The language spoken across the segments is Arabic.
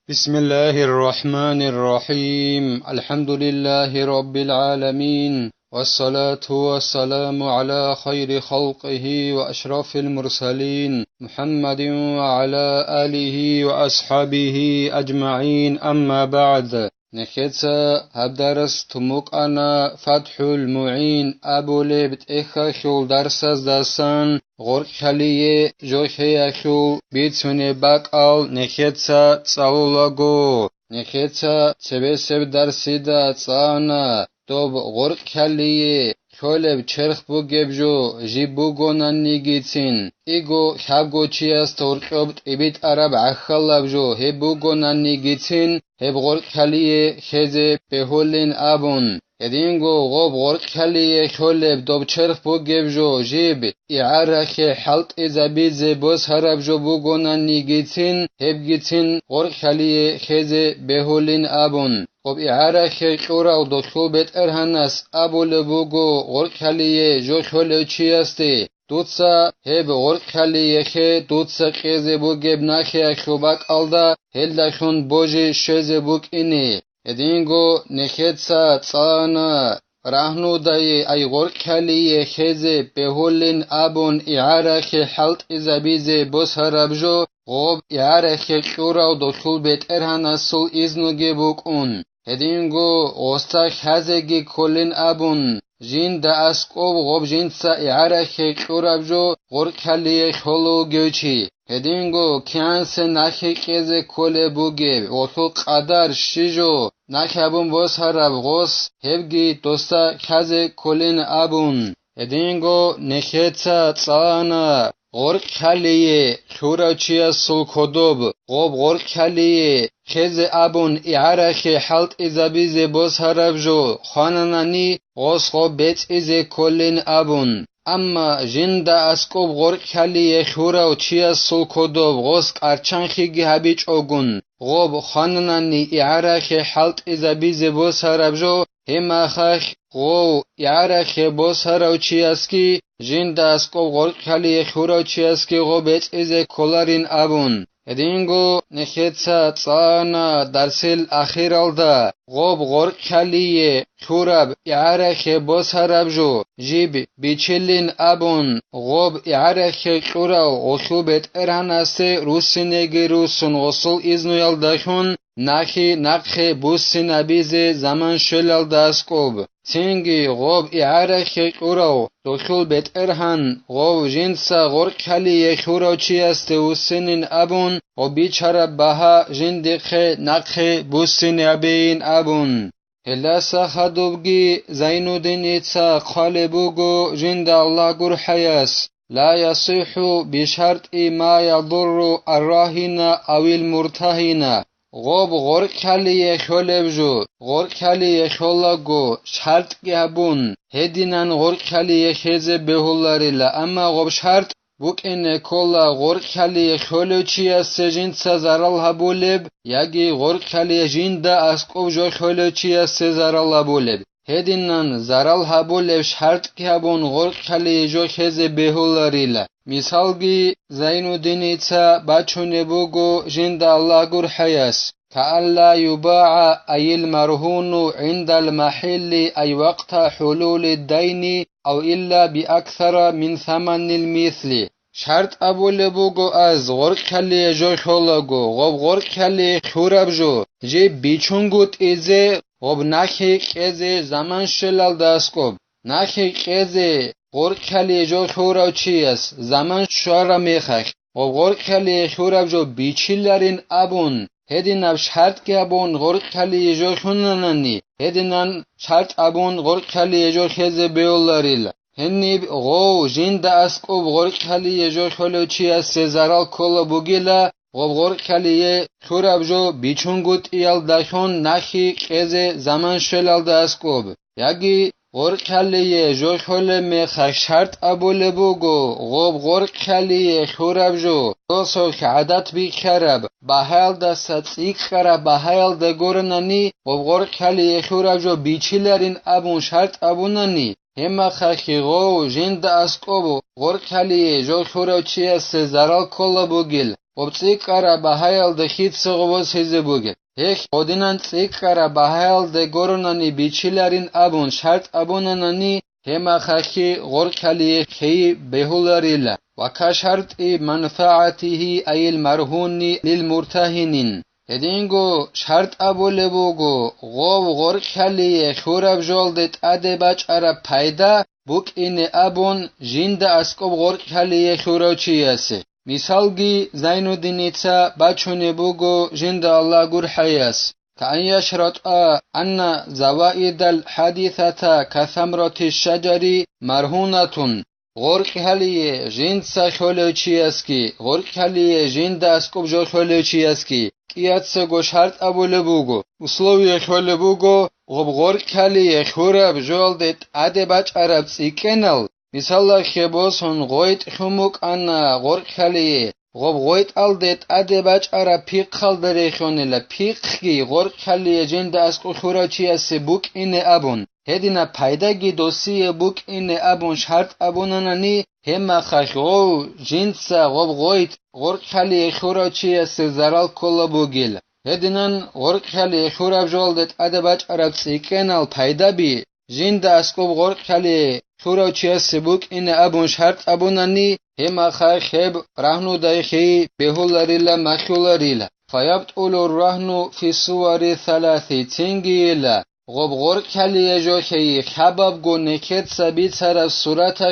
بسم الله الرحمن الرحيم الحمد لله رب العالمين والصلاة والسلام على خير خلقه وأشرف المرسلين محمد وعلى آله وأصحابه أجمعين أما بعد نخيتسا هبدرس تموك أنا فتح المعين أبو لبت إخاشول درسز داسان غور خليه جوخي أخول بيتسوني باقال نخيتسا تصاولغو نخيتسا تبسب درسيدا تصانا توب غور خليه خولب چرخ بوگبجو جي بوگونان نيگيتين إيگو خابگو چياس تورقبت إبيت عرب عخلابجو هي بوگونان نيگيتين هب غور خليه خزي بهولين آبون يدينگو غوب غور خليه خولب دوب چرخ بوگبجو جيب إعارخ حلط إزابيز بوس هرابجو بوگونان نيگيتين هب گيتين غور خليه خزي بهولين آبون خب إعارخ قورا و دخول بيت أرهنس أبو لبوگو غور خليه جو خولو چياسته دوتسا هب غور خليه خي دوتسا خزي بوگب ناخي خوباك alda هلدخون بوجي شزي بوك إني يدينگو نخيتسا تصانا راهنو داي أي غور خليه خزي بهولين آبون إعارخ حلط إزابيزي بوس هرابجو غوب إعارخ قورا و دخول بيت أرهنس سول إزنو جيبوك اون هدينگو اوستا خازگی کلین ابون جین دا اسقوب غوب جینسا اعارخ قورابجو غور خلی خلو گوچی هدينگو كيانس ناخي قيزي كولي بوگي وخو قدر شيجو ناخابون بوس هراب غوس هبگي دوستا خازي كولين ابون هدينگو نخيتسا تصانا غور خليه خوراچيا سلكودوب غوب غور خليه خزي ابون اعارخ حلط ازابيزي بوس هرابجو خاناناني غوس غوب بيت ازي كولين ابون اما جندا اسكوب غور خليه خوراچيا سلكودوب غوس قرچنخيگي هبيچ اوگون غوب خاناناني اعارخ حلط ازابيزي بوس هرابجو هماخخ غو اعارخ بوس هراوچياسكي جندا اسكوب غور خليه خوراچياسكي غو بيت ازي كولارين ابون هدينگو نخيتسا تصانا درسل أخيرالدا غوب غور خليه خوراب إعارخ بوس هرابجو جيب بيچلين أبون غوب إعارخ خورا غصوبت إرهاناسي روسينيگي روسون غصول إزنو يالدخون ناخي نقخي بوسين أبيزي زمان شلالداسكوب تنگي غوب إعارخ خورا دخول بيت إرهان غوب جنسا غور خليه خورا چياسته وسنين أبون وبيچارا بها جندخي نقخي بوسين أبين أبون هلاسا خدوبگي زينو دينيتسا قالبوغو جند الله قر حياس لا يصيح بشرط ما يضر الراهن أو المرتهن غوب غور خليه خولبجو غور خليه خولگو شرط گابون هدينان غور خليه خزه بهولاريلا اما غوب شرط بوك ان كولا غور خليه خولوچيا سجنسا زرال هبولب ياگي غور خليه جندا اسقوب جو خولوچيا سزرال هبولب هدينان زرال هبولب شرط گابون غور خليه جو خزه بهولاريلا مثالگي زينو دينيتسا باچونه بوگو جند الله گر حياس كألا يباع أي المرهون عند المحل أي وقت حلول الدين أو إلا بأكثر من ثمن المثل شرط أبو لبوگو از غور خليه جو خولگو غوب غور خليه خورابجو جي بيچونگوت إزي غوب ناخي قزي زمان شلال داسكوب ناخي قزي غور خليه جو خوراچياس زمان شوارا ميخخ غوب غور خليه خورابجو بيچيلارين أبون هديناب شرط گابون غور خليه جو خوناناني هدينان شرط أبون غور خليه جو خزه بيولاريل هنيب غو جند اسقوب غور خليه جو خولوچياس سزرال كولا بوگيلا غوب غور خليه خورابجو بيچونگوت ايال داشون ناخي قزه زمان شلال داسقوب ياگي غور خليه جو خول مخ شرط ابو لبوگو غوب غور خليه خورابجو دوسو عادت بي خراب بحال دا ساتيك خراب بحال دا گورناني غوب غور خليه خورابجو بيچيلارين ابون شرط ابوناني هما خخي غو جند اسقوب غور خليه جو خوراچيا سزرال كولا بوگيل وبتسيكارا بهايل ده خيت سغوز هزبوغي هيك ودينان تسيكارا بهايل ده غورناني بيچيلارين ابون شرط ابوناناني هما خاخي غوركالي خي بهولاريلا وكشرط منفعته أي المرهون للمرتهنين هدينغو شرط ابولبوغو غو غوركالي خوراب جولدت ادباچ ارا پايدا بوك إن أبون جند أسكوب غوركالي خوروچياسي مثالگي زينودينيتسا باچونيبوغو جند الله غور حياس كأن يشرط أن زوائد الحادثة كثمرة الشجر مرهونة غوركالي جند سخولوچياسكي غوركالي جند أسكوب جو خولوچياسكي كياتسا شرط أبولبوغو условия خولبوغو غوركالي خوراب جولدت أدباچ عرب سيكنال مثال خبوسون غويت خموك أنا غوركالي غويت ألدت أدباچ عرب بيق خالدري خونيلا بيقكي غوركالي جند أسكو خوراچي سبوك إن أبون هدينا پايداگي دوسي بوك إن أبون شرط أبوناناني هما خاخو جنسا غويت غوركالي خوراچي سزرال كولابوگيل هدينان غوركالي خوراب جولدت أدباچ عرب سيكنال پايدابي جند أسكوب غوركالي خوراچي سبوك إن أبون شرط أبوناني هما خاخب رهنو دايخي بهولاريلا مخولاريلا فيبطل الرهن في صور ثلاث تنجيلا غوركالي جوخي خباب گو نكت سبيت سر صورت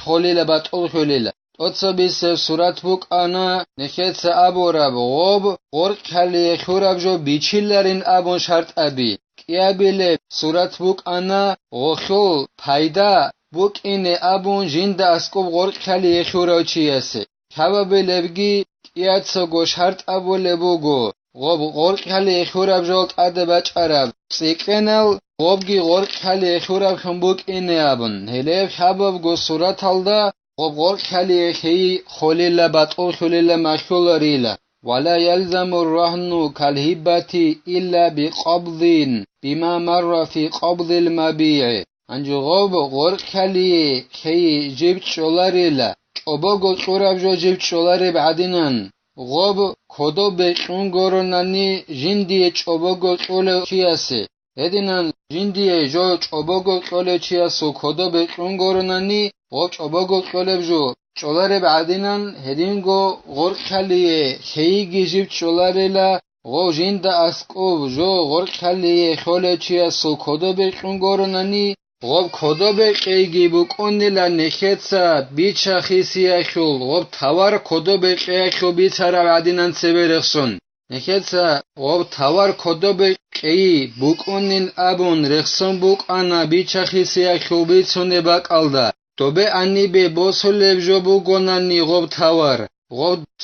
خوليلا بطل خوليلا اوتسبيس صورت بوك انا نكت ابوراب غوركالي خوراب جو بيچيلرين ابون شرط ابي كيابيل صورت بوك انا غوخول پايدا بوك إن أبون جند أسكوب غوركالي خوراچياسي كابابيلبگي كياتسو شرط أبولبوغو غوركالي خوراب جولت أدباچ عرب سيكنال غوبگي غوركالي خوراب خمبوك إن أبون هليب خباب صورت هلدا غوركالي خي خوليلا بطول خوليلا مشولاريلا ولا يلزم الرهن كالهبة إلا بقبض بما مر في قبض المبيع انجو غوركالي خي جيب چولاريلا چوبوغو چوراب جو جيب چولاري بعدينان كودو بچونگوروناني جندي چوبوغو چولو چياسي هدينان جندي جو چوبوغو چولو چياسو كودو بچونگوروناني چوبوغو چولو جو چولاري بعدينان هدينگو غوركالي خي جيب چولاريلا جند اسكوب جو غوركالي خولو چياسو كودو بچونگوروناني كودو بقيگي بوكونيلا نخيتسا بيچا خيسياخول توار كودو بقياخو بيتارا بعدينان سبرخسون نخيتسا توار كودو بقي بوكونين ابون رخسون بوك انا بيچا خيسياخو بيتسوني باقالدا توبه اني بي بوسولب جو بوگوناني توار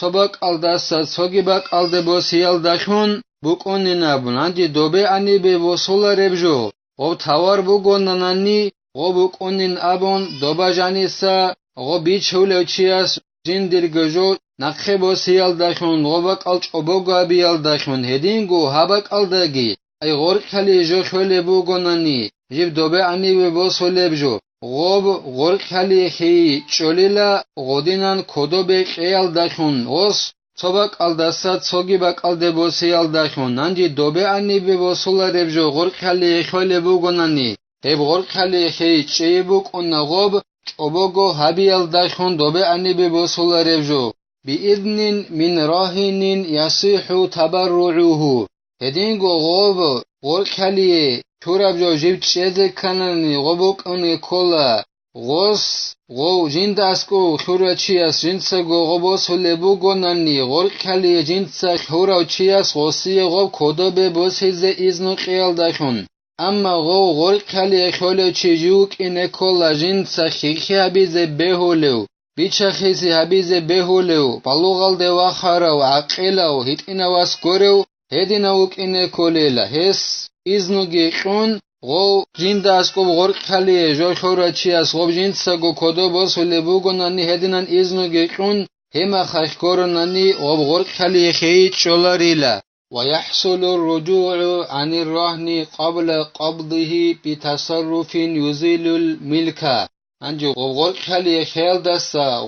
توباق aldasa sogi bak alde bosiyal dakhun بوكونين ابون اندي دوبه اني بي بوسولارب جو توار بوگوناناني بوكونين ابون دوباجانيسا بيچولوچياس جندير گجو نخه بوسيال داخون باق الچ اوبوگا بيال داخون هدينگو هاباق الداگي اي غوركالي جو خولي بوگوناني جيب دوبه اني بي بوسولب جو غوركالي خي چوليلا غودينان كودو بقيال داخون توباق aldasa توگي باق الده بوسيال داخون نانجي دوبه اني بي بوسولارب جو غوركالي خولي بوگوناني هب غوركالي خي چي بوگونا اوبوگو هابيال داخون دوبه اني بي بوسولارب جو بإذن من راهن يصيح تبرعه هدينگو غوركالي توراب جو جيب چيزه كاناني بوگوني كولا جند اسكو خوراچياس جنسگو بوسولي بوگوناني غوركالي جنسا خوراچياس غوسي كودو بي بوسيزه إذن قيال داخون اما غوركالي خوراچي جوك إن كولا جنسا خيخي هبيزه بهولو بيچا خيسي هبيزه بهولو بالوغال دي واخارو عقيلو هيتينا واسكورو هدينا وك إن كوليلا هس إذنو گيقون جند اسكو غوركالي جو خوراچياس جنسگو كودو بوسولي بوگوناني هدينان إذنو گيقون هما خاخكوروناني غوركالي خي چولاريلا ويحصل الرجوع عن الرهن قبل قبضه بتصرف يزيل الملك انجو غوركالي خيل دسا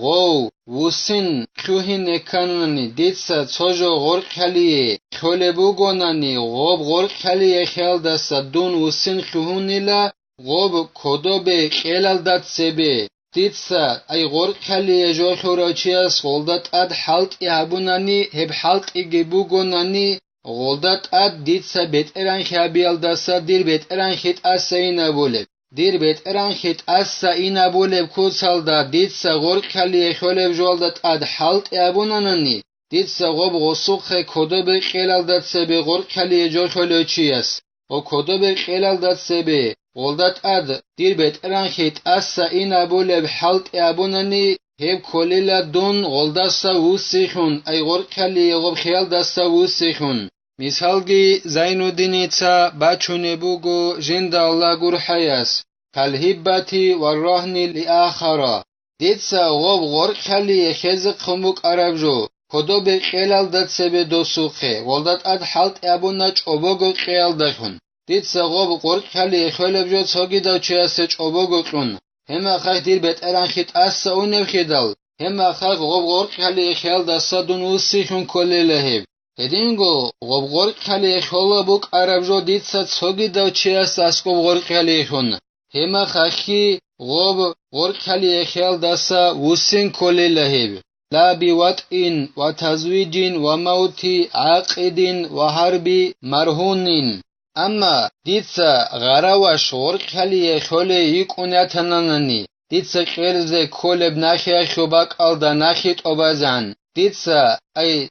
وسن خوهین کنانی دیتسا چوجو غرق خلیه خلبو گونانی غوب غرق خلیه خیال دستا دون وسن خوهونیلا غوب کدو به خیلال داد سبه دیتسا ای غرق خلیه جو خوراچیاس غلدت اد حالت یابونانی هب حالت ایگبو گونانی غلدت اد دیتسا بیت اران خیابیال دستا دیر بیت اران خیت اساینا بوله دیر بیت اران خیت اساینا بوله کوسال دا دیتسا غرق خلیه خلب جولدت اد حالت یابونانی دیتسا غوب غسوخ کدو به خیلال داد سبه غرق خلیه جو خوراچیاس و کدو به خیلال داد سبه غلدت اد دیر بیت اران خیت اساینا بوله حالت یابونانی هب کلیلا دون غلدستا وسیخون ای غرق خلیه غوب خیال دستا وسیخون مثالگی زینودینیتسا بچونه بوگو جند الله گر حیاس کالهبتی و راهنی لآخرا دیتسا غوب غرق خلیه خزق خموک عرب جو کدو به خیلال داد سبه دو سوخه غلدت اد حالت ابونا چوبوگو خیال دخون دیتسا غوب غرق خلیه خلب جو چاگی داو چیاسه چوبوگو خون همه خیلی دیر بیت اران خیت اسا اونو خیدال همه خیلی غوب غرق خلیه خیال دستا دون وسیخون کلی لحب هدینگو غوب غرق خلیه خلا بوک عرب جو دیتسا چاگی داو چیاسه اسکو غرق خلیه خون همه خیلی غوب غرق خلیه خیال دستا وسین کلی لحب لا بوطئن و تزویجین و موتی عقدین و حربی مرهونین اما دیتسا غراوش غرق خلیه خله یکونیتنانانی دیتسا خیرزه کلب نخی خوبک آلدا نخیت اوبازن دیتسا ای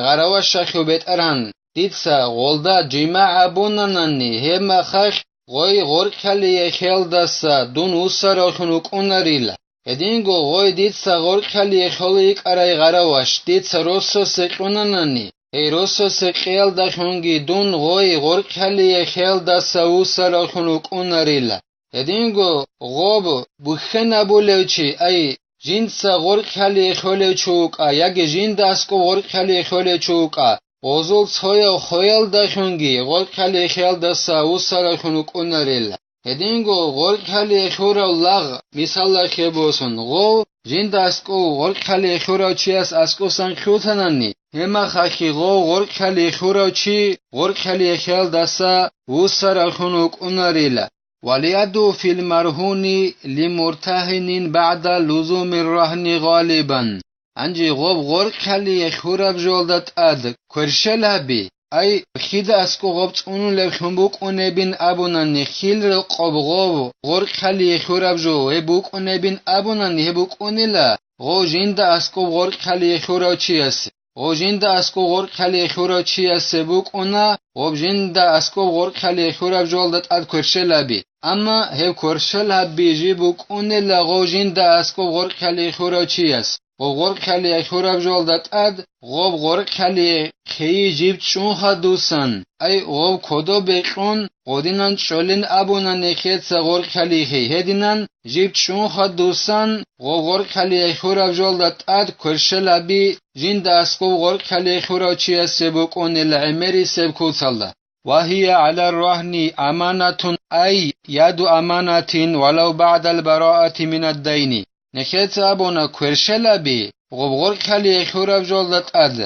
غراوش خوبت اران دیتسا غلدا جماع بونانانی همه خخ غرق خلیه خیل دستا دون اوسراخون اوناریلا هدینگو دیتسا غرق خلیه خله یک ارای غراوش دیتسا روسو سکونانانی ای روسو سخیل دخونگی دون غرق خلیه خیل دستا اوسراخون اوناریلا هدینگو غوب بخنا بولوچی ای جنسا غرق خلیه خله چوکا یکی جن دستگو غرق خلیه خله چوکا غزول سویا خویل دخونگی غرق خلیه خیل دستا اوسراخون اوناریلا هدینگو غرق خلیه خورا لغ مثال خیبوسون غو جن دستگو غرق خلیه خورا چیاس اسکو سن خوتنانی همه خاکی غرق خلیه خورا چی غرق خلیه خیل دستا اوسراخون اوناریلا ولیدو فی المرهونی لمرتهنین بعد لزوم الرهن غالبا انجی غرق خلیه خورا بجولدت اد کرشلابی ای خید اسکو غوب چونو لبخون بوک اونه بین ابونانی خیل غوب غرق خلیه خورا بجو بوک اونه بین ابونانی بوک اونه لا غو جند اسکو غرق خلیه خورا چیاسی غو جند اسکو غرق خلیه خورا چیاسی بوک اونا غوب جند اسکو غرق خلیه خورا بجولدت اد کرشلابی اما هب کرشلابی جی بوک اونه لا غو جند اسکو غرق خلیه خورا چیاس غرق خلیه خورا بجولدت اد غوب غرق خلیه خیی جیب چون خدوسن ای غوب کدو بخون قدینان چولین ابونان نخیت غرق خلیه هدینان جیب چون خدوسن غوب غرق خلیه خورا بجولدت اد کرشلابی جند اسکو غرق خلیه خورا چیه سبک اون العمری سبکو صلا وهي على الرهن أمانة أي يد أمانة ولو بعد البراءة من الدين نخیت ابونا کرشلابی غوب غرق خلیه خورا بجولدت اد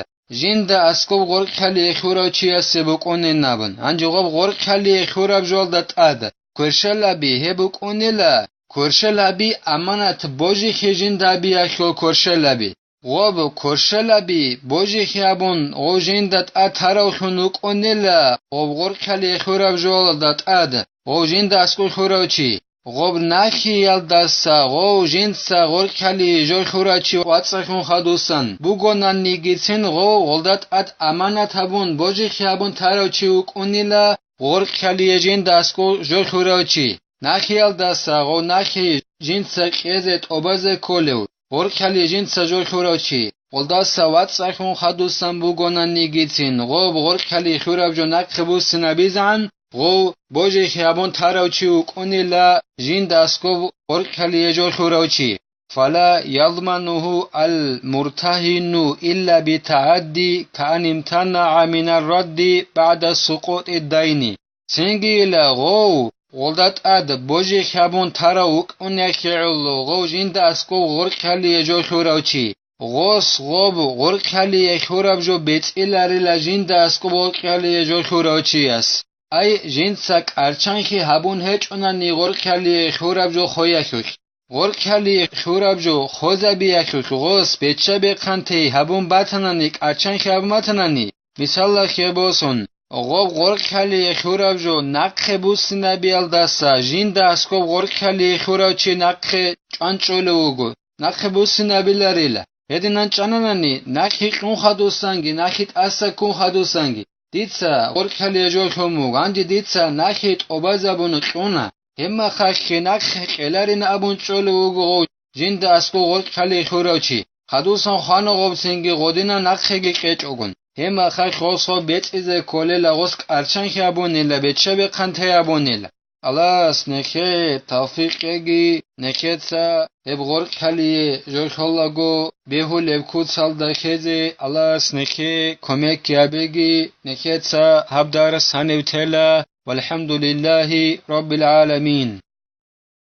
جند اسکو غرق خلیه خورا چیه سبک اون نبن انجی غوب غرق خلیه خورا بجولدت اد کرشلابی هبک اون لا کرشلابی امانت بوجی خجین دابی اخو کرشلابی غوب کرشلابی بوجی خیابون غو جندت اد هراو خنوک اون لا غوب غرق خلیه خورا بجولدت اد غو جند اسکو خورا چی غوب نخیل دستا غو جند سا غرق خلیه جو خورا چی واتسخون خدوسن بوگونان نیگیتین غو غلدت اد امانت هبون بوجی خیابون تراو چی وک اون لا غرق خلیه جند اسکو جو خورا چی نخیل دستا غو نخی جند سا خیزت اوباز کولو غرق خلیه جند سا جو خورا چی غلدت سا واتسخون خدوسن بوگونان نیگیتین غوب غرق خلیه خورا جو نقبوسن بیزن غو بوجی خیابون تراو چی وک اون لا جند اسکو غرق خلیه جو خورا چی فلا يضمنه المرتهن إلا بتعدي كأن امتنع من الرد بعد سقوط الدين سنگی لغو غلدت اد بوجی خیابون تراوک اون یخیعلو غو جند اسکو غرق خلیه جو خورا چی غوس غوب غرقلی خوراب جو بیت ایلاری لجین دست کو غرقلی جو خوراچیاس ای جین سک ارچانخی هبون هچ اونانی غرقلی خوراب جو خویاکوک غرقلی خوراب جو خوزابیاکوک غوس بیچه بقنتی هبون باتنانیک ارچانخی هبماتنانی مثال خیبوسون غوب غرقلی خوراب جو نقخ بوسینا بیالداسا جین دست کو غرقلی خوراچی نقخ چانچولوگو نقخ بوسینا بیلاریلا هدینان چانانانی نخی کون خدوسانگی نخیت اسا کون خدوسانگی دیتسا غرقلی جو خموگ اندی دیتسا نخیت اوبازابونو کونه همه خاکی نخ خلارین ابون چولوگو جین دست کو غرقلی خوراچی خدوسان خانو غوب سنگی غودینا نخگی کچوگون همه خاک خوصو بیت ایزه کوله لغوسک ارچان خیابونیلا بیتشه بقنته یابونیلا الله نکه توفیقی نکه تا ابغور کلی جوکلاگو بهول ابکود سال دکیزی الله نکه کمک یابگی نکه تا هبدار سنوتلا والحمد لله رب العالمين